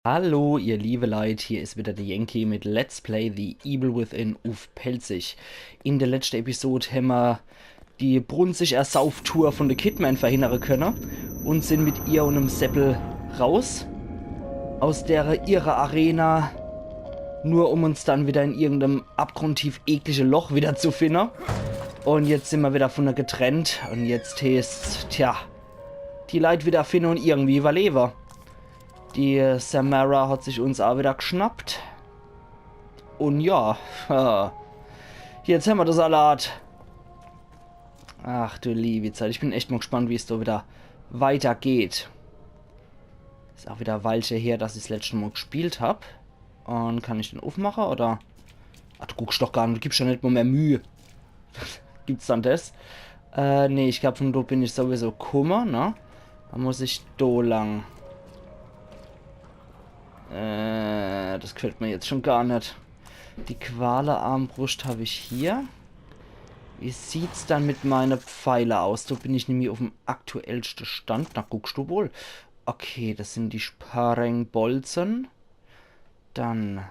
Hallo, ihr liebe Leute, hier ist wieder der Yankee mit Let's Play The Evil Within auf Pelzig. In der letzten Episode haben wir die brunzig Ersauf-Tour von The Kidman verhindern können und sind mit ihr und einem Seppel raus aus der ihrer Arena, nur um uns dann wieder in irgendeinem abgrundtief eklige Loch wieder zu finden. Und jetzt sind wir wieder von der getrennt und jetzt heißt, tja, die Leute wieder finden und irgendwie überleben. Die Samara hat sich uns auch wieder geschnappt. Und ja, jetzt haben wir den Salat. Ach du liebe Zeit, ich bin echt mal gespannt, wie es da wieder weitergeht. Ist auch wieder ein Weilchen her, dass ich das letzte Mal gespielt habe. Und kann ich den aufmachen, oder? Ach, du guckst doch gar nicht, du gibst ja nicht mal mehr Mühe. Gibt's dann das? Nee, ich glaube, von da bin ich sowieso Kummer, ne? Da muss ich da lang. Das gefällt mir jetzt schon gar nicht. Die Qualerarmbrust habe ich hier. Wie sieht's dann mit meinen Pfeile aus? Da bin ich nämlich auf dem aktuellsten Stand. Na, guckst du wohl. Okay, das sind die Sparengbolzen. Dann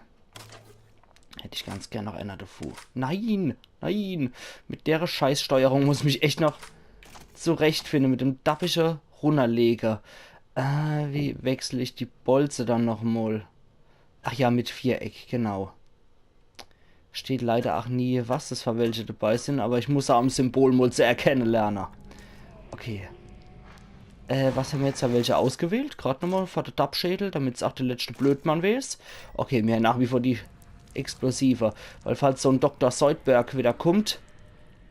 hätte ich ganz gern noch einer davor. Nein, nein. Mit der Scheißsteuerung muss ich mich echt noch zurechtfinden. Mit dem dappische Runterleger. Wie wechsle ich die Bolze dann nochmal? Ach ja, mit Viereck, genau. Steht leider auch nie, was das für welche dabei sind, aber ich muss auch am Symbol mal zu erkennen lernen. Okay. Was haben wir jetzt für welche ausgewählt? Gerade nochmal vor der Dab-Schädel, damit es auch der letzte Blödmann weiß. Okay, mir nach wie vor die Explosive. Weil falls so ein Dr. Seudberg wieder kommt,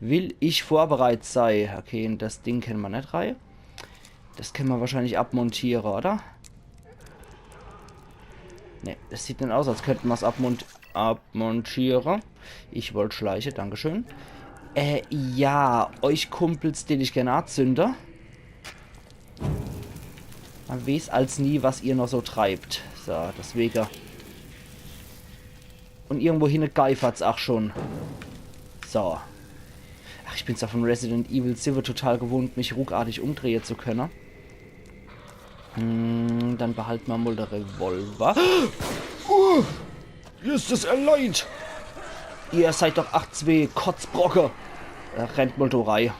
will ich vorbereitet sein. Okay, und das Ding kennen wir nicht rein. Das können wir wahrscheinlich abmontieren, oder? Ne, das sieht nicht aus, als könnten wir es abmontieren. Ich wollte schleichen, dankeschön. Ja, euch Kumpels, den ich gerne anzünde. Man weiß als nie, was ihr noch so treibt. So, deswegen. Und irgendwo hin geifert's auch schon. So. Ach, ich bin's ja von Resident Evil 7 total gewohnt, mich ruckartig umdrehen zu können. Dann behalten wir mal den Revolver. Hier ist es erleid. Ihr seid doch 8-2 Kotzbrocke. Rennt mal da rein.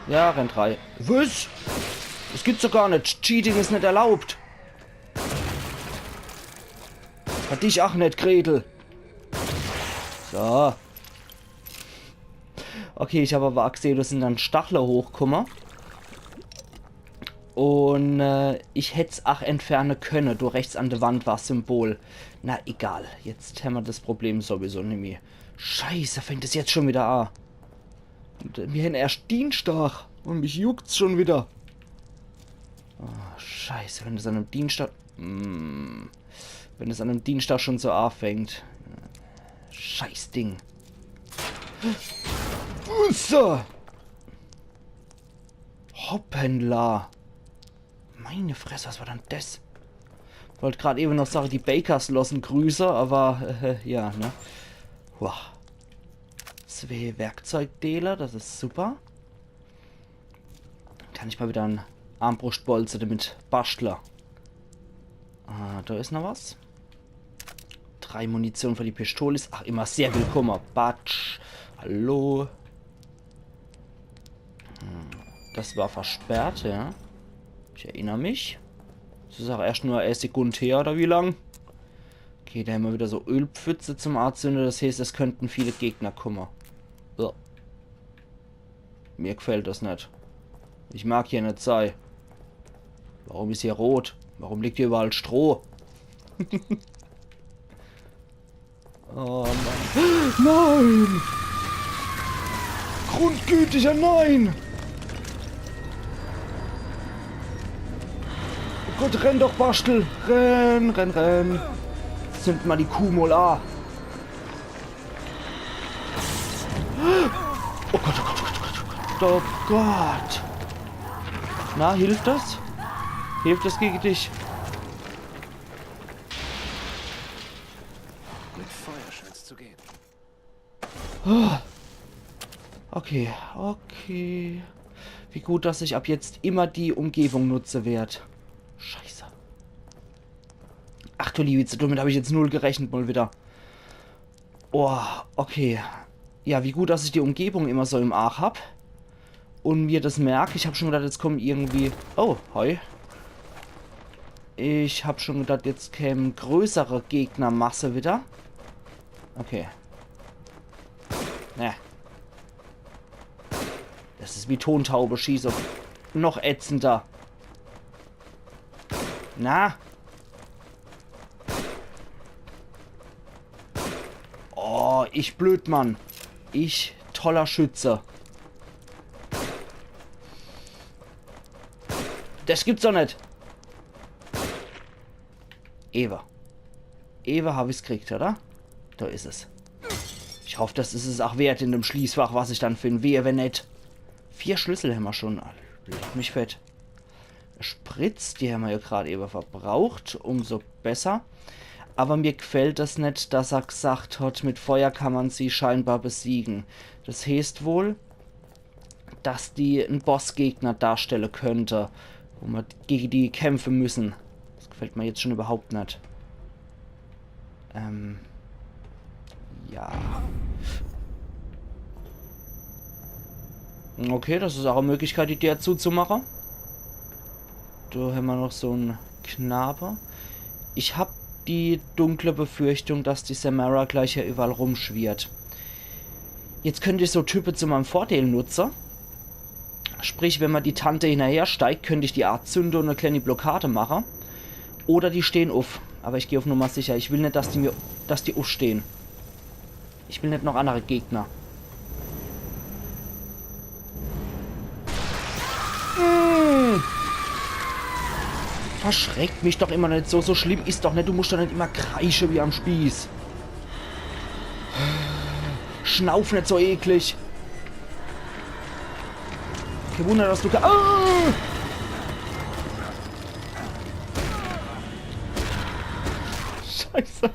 Ja, rennt rein. Was? Das gibt's doch gar nicht. Cheating ist nicht erlaubt. Hat dich auch nicht, Gretel. So. Okay, ich habe aber gesehen, das sind dann Stachler hochgekommen. Und ich hätte es auch entfernen können. Du rechts an der Wand war Symbol. Na egal, jetzt haben wir das Problem sowieso nicht mehr. Scheiße, fängt es jetzt schon wieder an. Wir haben erst Dienstag und mich juckt's schon wieder. Oh, scheiße, wenn das an einem Dienstag... wenn es an einem Dienstag schon so anfängt. Scheiß Ding. So. Hoppendler. Meine Fresse, was war denn das? Wollte gerade eben noch sagen, die Bakers lassen Grüße, aber ja, ne? Wow. 2 Werkzeugdealer, das ist super. Kann ich mal wieder einen Armbrustbolze damit basteln. Da ist noch was. 3 Munition für die Pistole ist ach immer sehr willkommen. Batsch. Hallo. Das war versperrt, ja. Ich erinnere mich. Das ist auch erst nur eine Sekunde her, oder wie lang? Okay, da haben wir wieder so Ölpfütze zum Anzünden. Das heißt, es könnten viele Gegner kommen. So. Mir gefällt das nicht. Ich mag hier nicht sein. Warum ist hier rot? Warum liegt hier überall Stroh? Oh Mann. Nein! Grundgütiger Nein! Oh Gott, renn doch, Bastel! Renn, renn, renn! Zünd mal die Kuh mal an! Oh Gott, oh Gott, oh Gott, oh Gott, oh Gott! Na, hilft das? Hilft das gegen dich? Mit Feuer scheint's zu gehen. Okay, okay. Wie gut, dass ich ab jetzt immer die Umgebung nutze werde. Scheiße. Ach du Liebe, damit habe ich jetzt null gerechnet mal wieder. Oh, okay. Ja, wie gut, dass ich die Umgebung immer so im Arsch habe. Und mir das merke. Ich habe schon gedacht, jetzt kommen irgendwie... Oh, hoi. Ich habe schon gedacht, jetzt kämen größere Gegnermasse wieder. Okay. Ne. Das ist wie Tontaube schieße. Noch ätzender. Na? Oh, ich Blödmann. Ich toller Schütze. Das gibt's doch nicht. Eva. Eva habe ich's gekriegt, oder? Da ist es. Ich hoffe, das ist es auch wert in dem Schließfach, was ich dann finde. Wehe, wenn nicht. 4 Schlüssel haben wir schon. Leck mich fett. Spritz, die haben wir ja gerade eben verbraucht. Umso besser. Aber mir gefällt das nicht, dass er gesagt hat, mit Feuer kann man sie scheinbar besiegen. Das heißt wohl, dass die einen Bossgegner darstellen könnte, wo wir gegen die kämpfen müssen. Das gefällt mir jetzt schon überhaupt nicht. Ja. Okay, das ist auch eine Möglichkeit, die Tür zuzumachen. Da haben wir noch so einen Knabe. Ich habe die dunkle Befürchtung, dass die Samara gleich hier überall rumschwirrt. Jetzt könnte ich so Typen zu meinem Vorteil nutzen. Sprich, wenn man die Tante hinterher steigt, könnte ich die Art zünden und eine kleine Blockade machen. Oder die stehen auf. Aber ich gehe auf Nummer sicher. Ich will nicht, dass die aufstehen. Ich will nicht noch andere Gegner. Verschreckt mich doch immer nicht so. So schlimm ist doch nicht. Du musst doch nicht immer kreischen wie am Spieß. Schnauf nicht so eklig. Kein Wunder, dass du... Ah! Scheiße.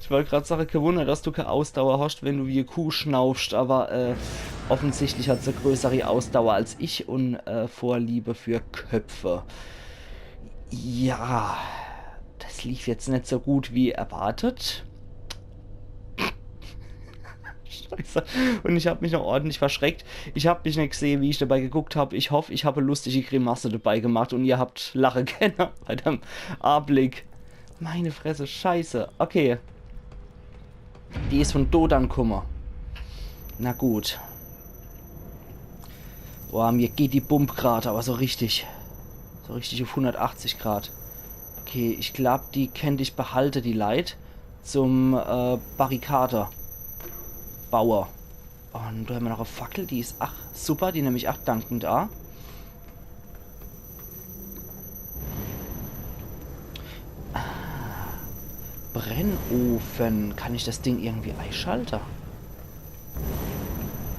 Ich wollte gerade sagen, kein Wunder, dass du keine Ausdauer hast, wenn du wie eine Kuh schnaufst. Aber offensichtlich hat sie größere Ausdauer als ich und Vorliebe für Köpfe. Ja, das lief jetzt nicht so gut wie erwartet. Scheiße. Und ich habe mich noch ordentlich verschreckt. Ich habe mich nicht gesehen, wie ich dabei geguckt habe. Ich hoffe, ich habe eine lustige Grimasse dabei gemacht und ihr habt Lache kennen bei dem Anblick. Meine Fresse, scheiße. Okay. Die ist von Dodan Kummer. Na gut. Boah, mir geht die Bump gerade, aber so richtig. So richtig auf 180 Grad. Okay, ich glaube, die kennt ich behalte, die Leid. Zum Barrikader. Bauer. Und da haben wir noch eine Fackel, die ist, ach, super, die nehme ich auch dankend da. Brennofen. Kann ich das Ding irgendwie einschalten?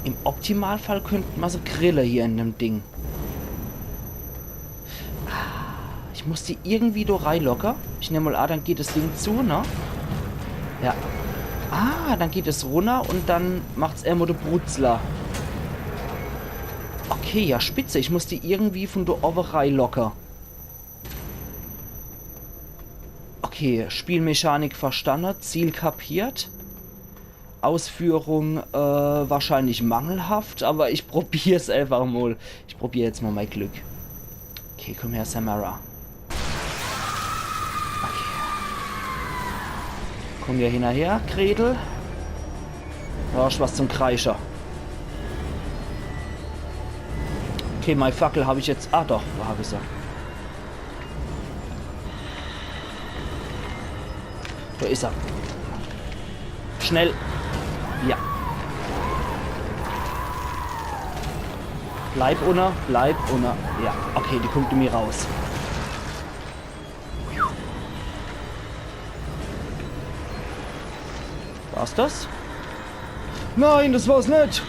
Im Optimalfall könnten wir so Grille hier in dem Ding. Ich muss die irgendwie da reinlocken. Ich nehme mal an, dann geht das Ding zu, ne? Ja. Ah, dann geht es runter und dann macht's immer der Brutzler. Okay, ja, spitze. Ich muss die irgendwie von der oben reinlocken. Okay, Spielmechanik verstanden, Ziel kapiert. Ausführung wahrscheinlich mangelhaft, aber ich probiere es einfach mal. Ich probiere jetzt mal mein Glück. Okay, komm her, Samara. Komm hier hinterher, Gretel. Da hast du was zum Kreischer. Okay, meine Fackel habe ich jetzt... Ah doch, da habe ich sie. Da ist er. Schnell. Ja. Bleib unter, bleib unter. Ja, okay, die kommt in mir raus. War's das? Nein, das war's nicht.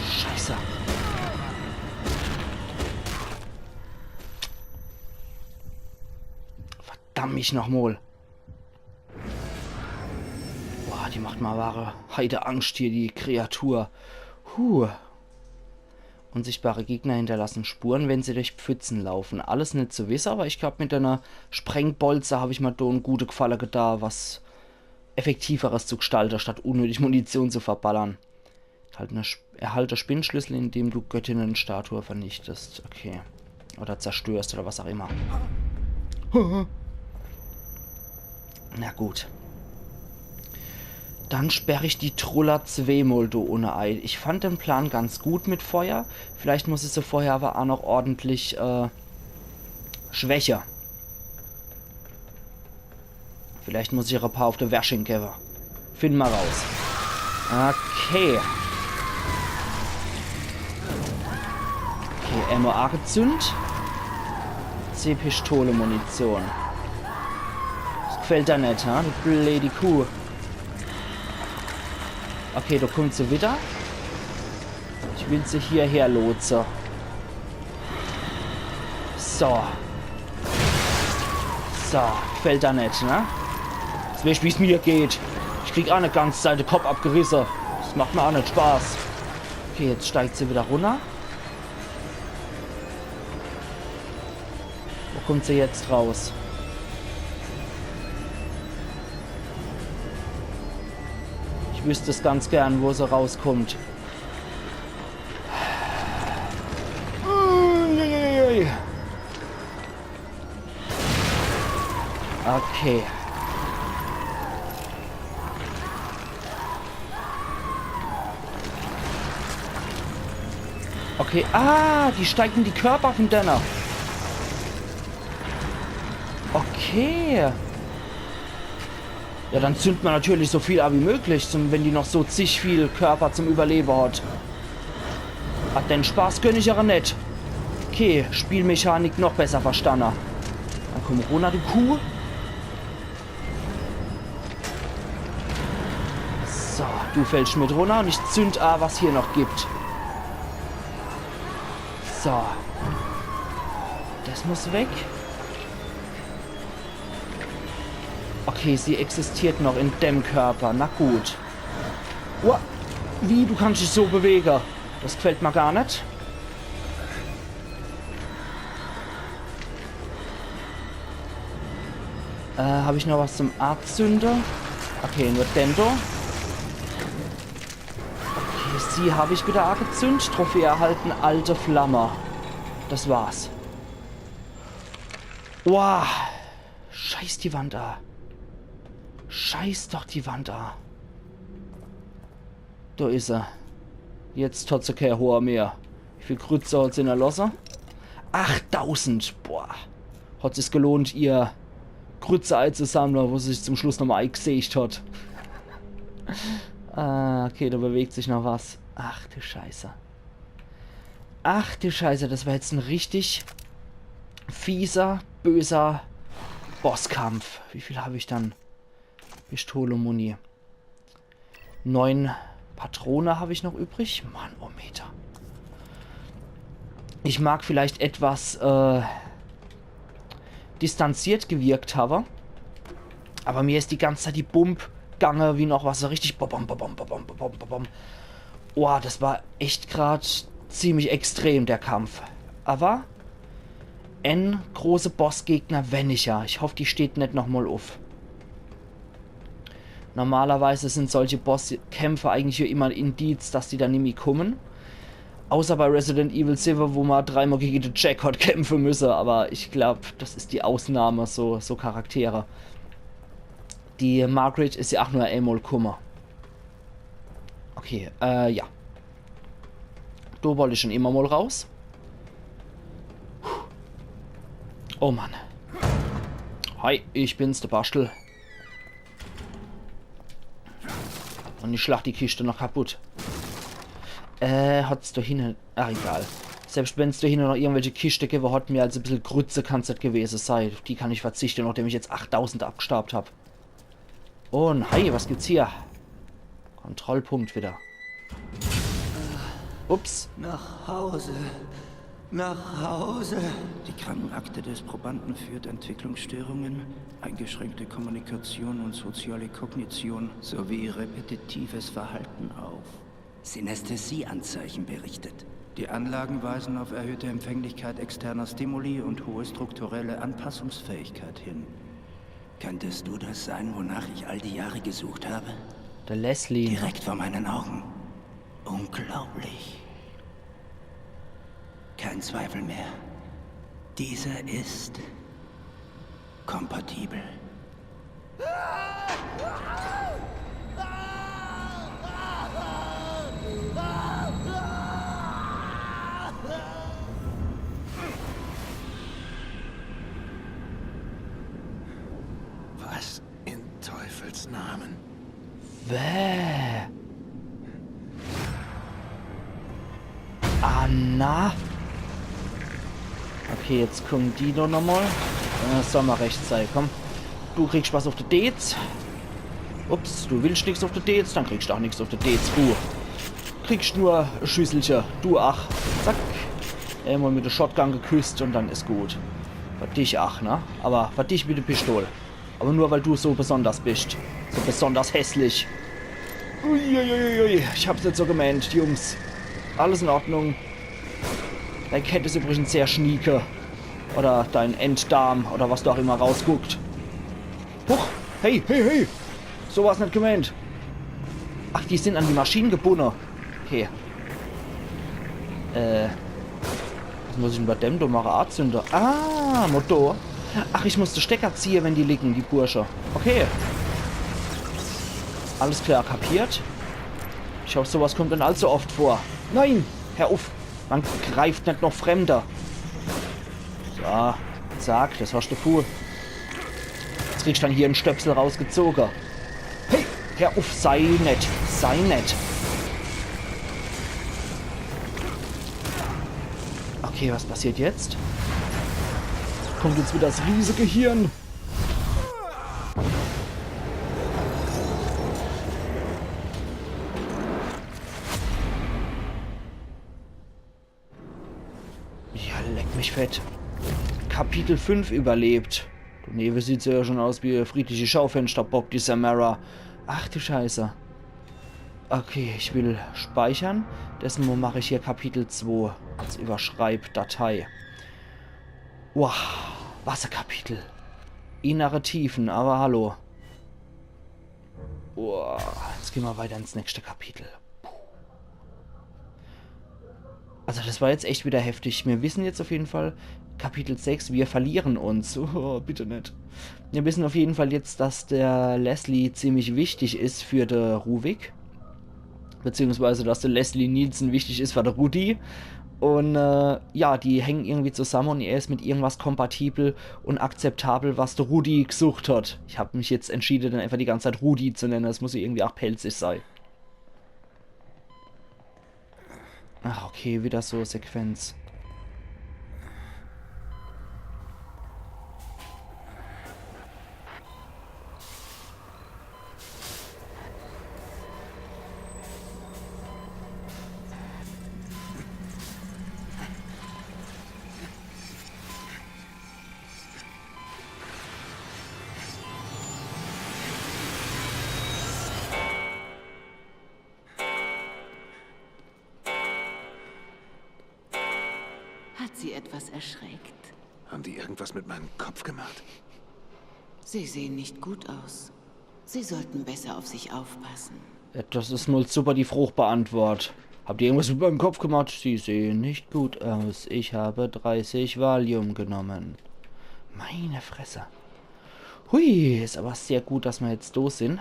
Scheiße. mich nochmal. Boah, die macht mal wahre Heideangst hier, die Kreatur. Unsichtbare Gegner hinterlassen Spuren, wenn sie durch Pfützen laufen. Alles nicht zu wissen, aber ich glaube, mit einer Sprengbolze habe ich mal da eine gute Gefallen getan, was Effektiveres zu gestalten, statt unnötig Munition zu verballern. Erhalte Spinnschlüssel, indem du Göttinnenstatue vernichtest. Okay. Oder zerstörst oder was auch immer. Na gut. Dann sperre ich die Truller zweimal da ohne Ei. Ich fand den Plan ganz gut mit Feuer. Vielleicht muss ich sie vorher aber auch noch ordentlich schwächer. Vielleicht muss ich ein paar auf der Wäsching geben. Finden wir raus. Okay. Okay, Ammo angezündet. C-Pistole-Munition. Das gefällt dir nicht, ha? Du blöde Kuh. Okay, da kommt sie wieder. Ich will sie hierher lotsen. So. So, gefällt dir nicht, ne? Jetzt weißt du, wie es mir geht. Ich krieg auch eine ganze Zeit den Kopf abgerissen. Das macht mir auch nicht Spaß. Okay, jetzt steigt sie wieder runter. Wo kommt sie jetzt raus? Ich wüsste es ganz gern, wo sie rauskommt. Okay. Okay, die steigt in die Körper von Denner. Okay. Ja, dann zündet man natürlich so viel wie möglich, wenn die noch so zig viel Körper zum Überleben hat. Hat den Spaß gönn ich aber nicht. Okay, Spielmechanik noch besser verstanden. Dann komm runter, du Kuh. So, du fällst mit runter und ich zünd was hier noch gibt. So. Das muss weg. Okay, sie existiert noch in dem Körper. Na gut. Wie? Du kannst dich so bewegen? Das gefällt mir gar nicht. Habe ich noch was zum Artzünder? Okay, nur Dendo. Okay, sie habe ich wieder angezündet. Trophäe erhalten, alte Flamme. Das war's. Wow. Scheiß die Wand an. Scheiß doch die Wand an. Da ist er. Jetzt hat sie kein hoher mehr. Wie viel Krütze hat sie in der Losse? 8000. Boah. Hat es gelohnt, ihr Krütze einzusammeln, wo sie sich zum Schluss nochmal eingesägt hat. Okay, da bewegt sich noch was. Ach du Scheiße. Ach du Scheiße, das war jetzt ein richtig fieser, böser Bosskampf. Wie viel habe ich dann? Pistole, Muni. 9 Patrone habe ich noch übrig. Manometer. Ich mag vielleicht etwas distanziert gewirkt habe. Aber mir ist die ganze Zeit die Bump-Gange wie noch was so richtig. Oh, das war echt gerade ziemlich extrem, der Kampf. Aber große Bossgegner, wenn ich ja. Ich hoffe, die steht nicht nochmal auf. Normalerweise sind solche Bosskämpfe eigentlich immer ein Indiz, dass die dann nicht mehr kommen. Außer bei Resident Evil 7, wo man 3-mal gegen den Jackpot kämpfen müsse. Aber ich glaube, das ist die Ausnahme, so Charaktere. Die Margaret ist ja auch nur einmal Kummer. Okay, ja. Da wollte ich schon immer mal raus. Oh Mann. Hi, ich bin's, der Bastel. Und ich schlag die Kiste noch kaputt. Hat's da hinten... Ach, egal. Selbst wenn es da hinten noch irgendwelche Kiste gäbe, hat mir also ein bisschen Grütze kann es nicht gewesen sein. Auf die kann ich verzichten, nachdem ich jetzt 8000 abgestaubt habe. Und hi, was gibt's hier? Kontrollpunkt wieder. Ups. Nach Hause. Nach Hause. Die Krankenakte des Probanden führt Entwicklungsstörungen, eingeschränkte Kommunikation und soziale Kognition sowie repetitives Verhalten auf. Synästhesieanzeichen berichtet. Die Anlagen weisen auf erhöhte Empfänglichkeit externer Stimuli und hohe strukturelle Anpassungsfähigkeit hin. Könntest du das sein, wonach ich all die Jahre gesucht habe? Der Leslie. Direkt vor meinen Augen. Unglaublich. Kein Zweifel mehr. Dieser ist kompatibel. Was in Teufels Namen? Bäh. Anna. Okay, jetzt kommen die noch mal. Soll mal recht sein, komm. Du kriegst was auf der Dates. Ups, du willst nichts auf der Dates, dann kriegst du auch nichts auf der Dates. Du kriegst nur ein Schüsselchen. Du ach. Zack. Einmal mit der Shotgun geküsst und dann ist gut. Für dich ach, ne? Aber für dich mit der Pistole. Aber nur weil du so besonders bist. So besonders hässlich. Uiuiui, ich hab's jetzt so gemeint, Jungs. Alles in Ordnung. Dein Cat ist übrigens sehr schnieke. Oder dein Enddarm oder was du auch immer rausguckt. Huch! Hey, hey, hey! So war's nicht gemeint. Ach, die sind an die Maschinen gebunden. Okay. Was muss ich denn bei dem? Du mache Artzünder. Ah, Motor. Ach, ich muss den Stecker ziehen, wenn die liegen, die Bursche. Okay. Alles klar, kapiert. Ich hoffe, sowas kommt dann allzu oft vor. Nein! Hör auf! Man greift nicht noch Fremder. So, zack, das hast du cool. Jetzt kriegst du dann hier einen Stöpsel rausgezogen. Hey, hör auf, sei nett, sei nett. Okay, was passiert jetzt? Kommt jetzt wieder das riesige Hirn. Mich fett. Kapitel 5 überlebt. Du Neve sieht ja schon aus wie friedliche Schaufenster, Bob, die Samara. Ach du Scheiße. Okay, ich will speichern. Deswegen mache ich hier Kapitel 2 als Überschreibdatei. Wow, Wasserkapitel. Innere Tiefen, aber hallo. Wow, jetzt gehen wir weiter ins nächste Kapitel. Also das war jetzt echt wieder heftig. Wir wissen jetzt auf jeden Fall, Kapitel 6, wir verlieren uns. Oh, bitte nicht. Wir wissen auf jeden Fall jetzt, dass der Leslie ziemlich wichtig ist für der Ruvik. Beziehungsweise, dass der Leslie Nielsen wichtig ist für der Rudi. Und ja, die hängen irgendwie zusammen und er ist mit irgendwas kompatibel und akzeptabel, was der Rudi gesucht hat. Ich habe mich jetzt entschieden, dann einfach die ganze Zeit Rudi zu nennen. Das muss ja irgendwie auch pelzig sein. Ach, okay, wieder so Sequenz. Hat sie etwas erschreckt? Haben die irgendwas mit meinem Kopf gemacht? Sie sehen nicht gut aus. Sie sollten besser auf sich aufpassen. Das ist mal super die fruchtbare Antwort. Habt ihr irgendwas mit meinem Kopf gemacht? Sie sehen nicht gut aus. Ich habe 30 Valium genommen. Meine Fresse. Hui, ist aber sehr gut, dass wir jetzt los sind.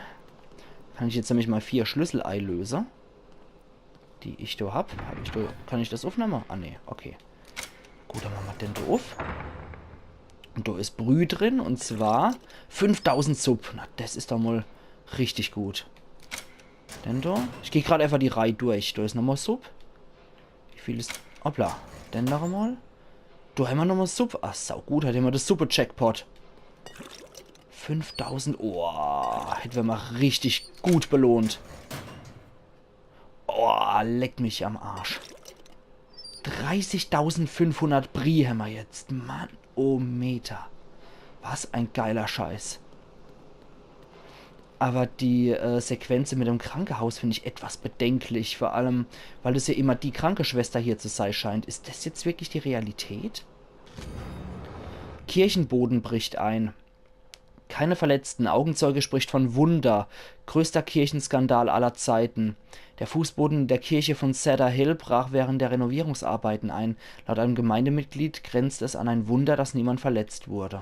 Kann ich jetzt nämlich mal 4 Schlüsselei lösen. Die ich da habe. Kann ich das aufnehmen? Ah, ne, okay. Gut, dann machen wir den da auf. Und da ist Brühe drin. Und zwar 5000 Sub. Na, das ist doch mal richtig gut. Denn da. Ich gehe gerade einfach die Reihe durch. Da ist nochmal Sub. Wie viel ist. Hoppla. Denn noch einmal. Da haben wir nochmal Sub. Ach, sau gut. Hat immer das Suppe-Jackpot. 5000. Oh, hätten wir mal richtig gut belohnt. Oh, leck mich am Arsch. 30.500 Brie haben wir jetzt. Mann, oh Meter. Was ein geiler Scheiß. Aber die Sequenz mit dem Krankenhaus finde ich etwas bedenklich. Vor allem, weil es ja immer die Krankenschwester hier zu sein scheint. Ist das jetzt wirklich die Realität? Kirchenboden bricht ein. Keine Verletzten. Augenzeuge spricht von Wunder. Größter Kirchenskandal aller Zeiten. Der Fußboden der Kirche von Cedar Hill brach während der Renovierungsarbeiten ein. Laut einem Gemeindemitglied grenzt es an ein Wunder, dass niemand verletzt wurde.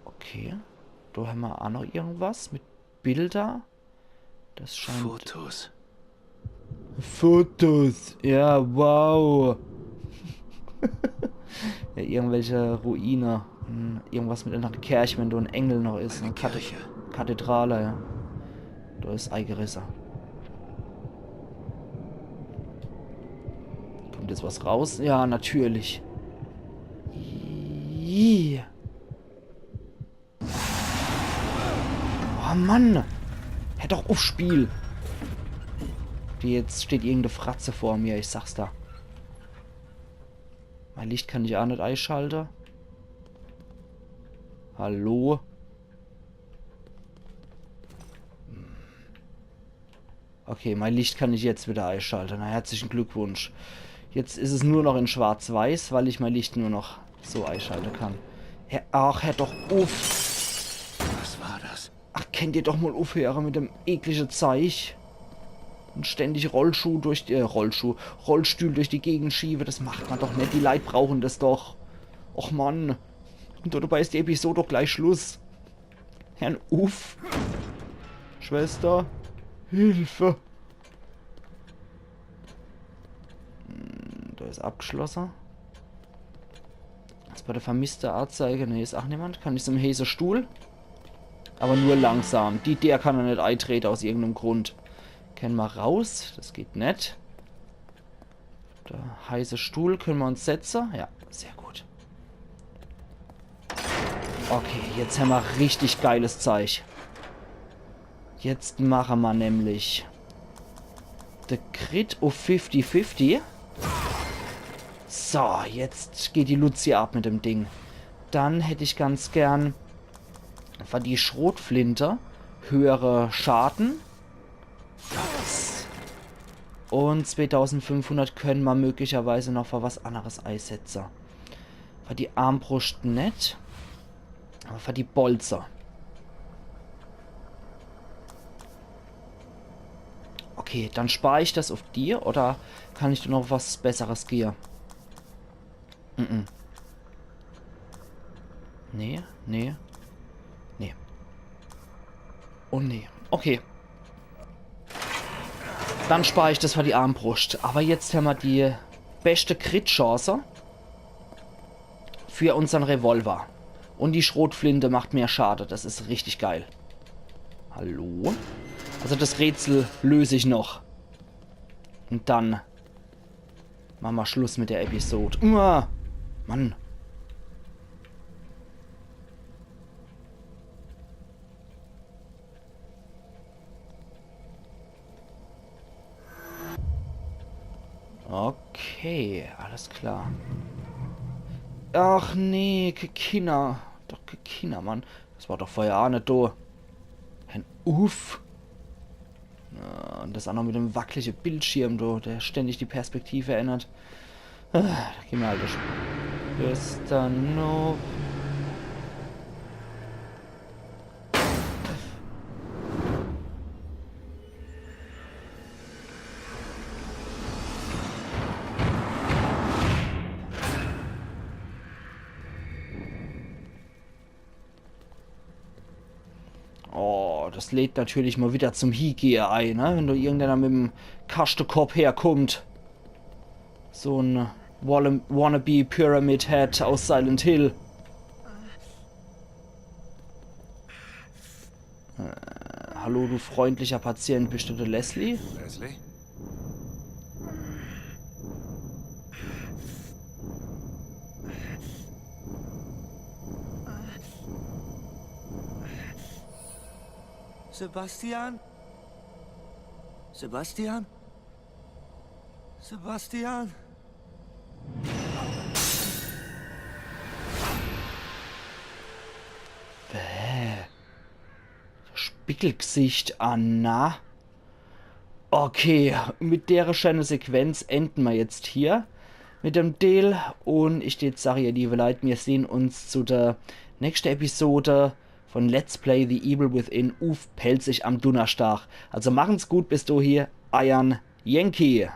Okay. Da haben wir auch noch irgendwas mit Bilder. Das scheint... Fotos. Fotos. Ja, wow. Ja, irgendwelche Ruine. Irgendwas mit einer Kirche, wenn da ein Engel noch ist. Eine Kirche. Kathedrale, ja. Da ist Eigerisser. Kommt jetzt was raus? Ja, natürlich. Yeah. Oh Mann! Hätte doch auf Spiel. Jetzt steht irgendeine Fratze vor mir, ich sag's da. Mein Licht kann ich auch nicht einschalten. Hallo? Okay, mein Licht kann ich jetzt wieder einschalten. Na, herzlichen Glückwunsch. Jetzt ist es nur noch in schwarz-weiß, weil ich mein Licht nur noch so einschalten kann. Ach, hör doch auf. Was war das? Ach, kennt ihr doch mal aufhören mit dem ekligen Zeich. Und ständig Rollstuhl durch die, Rollstuhl durch die Gegend schiebe. Das macht man doch nicht. Die Leute brauchen das doch. Och Mann. Und dabei ist die Episode doch gleich Schluss. Herrn Uff. Schwester. Hilfe. Da ist abgeschlossen. Das bei der vermisste Anzeige. Ne, ist auch niemand. Kann ich zum Häsestuhl? Aber nur langsam. Der kann er nicht eintreten aus irgendeinem Grund. Können wir raus. Das geht nicht. Der heiße Stuhl können wir uns setzen. Ja, sehr gut. Okay, jetzt haben wir richtig geiles Zeug. Jetzt machen wir nämlich The Crit auf 50-50. So, jetzt geht die Luzi ab mit dem Ding. Dann hätte ich ganz gern für die Schrotflinte höhere Schaden. Und 2500 können wir möglicherweise noch für was anderes einsetzen. Für die Armbrust nicht. Aber für die Bolzer. Okay, dann spare ich das auf dir. Oder kann ich dir noch was Besseres gehen? Nee, nee. Nee. Oh nee. Okay. Dann spare ich das für die Armbrust. Aber jetzt haben wir die beste Crit-Chance für unseren Revolver. Und die Schrotflinte macht mehr Schade. Das ist richtig geil. Hallo? Also das Rätsel löse ich noch. Und dann machen wir Schluss mit der Episode. Mann. Okay, alles klar. Ach nee, Kekina. Doch Kekina, Mann. Das war doch vorher auch nicht da. Ein Uff. Und das auch noch mit dem wackeligen Bildschirm, der ständig die Perspektive ändert. Da gehen wir halt bis dann noch. Oh, das lädt natürlich mal wieder zum Hygge ein, ne? Wenn da irgendeiner mit dem Kastenkopf herkommt. So ein Wannabe Pyramid Head aus Silent Hill. Hallo, du freundlicher Patient, bist du der Leslie? Leslie? Sebastian? Sebastian? Sebastian? Bickelgesicht an, na? Okay, mit der schönen Sequenz enden wir jetzt hier mit dem Deal. Und ich sage ihr, liebe Leute, wir sehen uns zu der nächsten Episode von Let's Play The Evil Within auf Pelzig am Donnerstag. Also machen's gut, bis du hier, Iron Yankee.